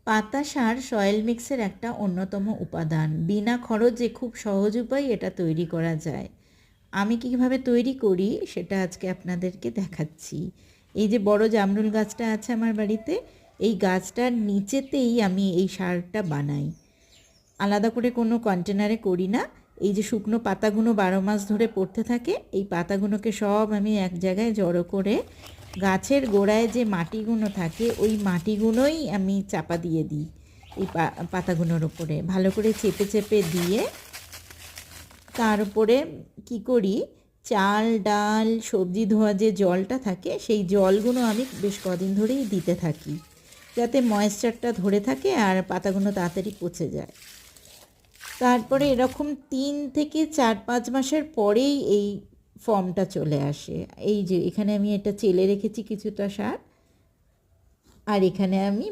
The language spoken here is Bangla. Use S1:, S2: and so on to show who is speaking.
S1: পাতা সার সয়েল মিক্সের একটা অন্যতম উপাদান। বিনা খরচে খুব সহজ উপায়ে এটা তৈরি করা যায়। আমি কীভাবে তৈরি করি সেটা আজকে আপনাদেরকে দেখাচ্ছি। এই যে বড় জামরুল গাছটা আছে আমার বাড়িতে, এই গাছটার নিচেতেই আমি এই সারটা বানাই। আলাদা করে কোনো কন্টেনারে করি না। এই যে শুকনো পাতাগুলো 12 মাস ধরে পড়তে থাকে, এই পাতাগুলোকে সব আমি এক জায়গায় জড়ো করে গাছের গোড়ায় যে মাটিগুলো থাকে ওই মাটিগুলোই আমি চাপা দিয়ে দিই এই পাতাগুলোর উপরে, ভালো করে চেপে চেপে দিয়ে তার উপরে কী করি, চাল ডাল সবজি ধোয়া যে জলটা থাকে সেই জলগুলো আমি বেশ কদিন ধরেই দিতে থাকি, যাতে ময়েশ্চারটা ধরে থাকে আর পাতাগুলো তাড়াতাড়ি পচে যায়। তারপরে এরকম 3 থেকে 4-5 মাসের পরেই এই ফর্মটা চলে আসে। এই যে এখানে আমি এটা চেলে রেখেছি কিছুটা সার, আর এখানে আমি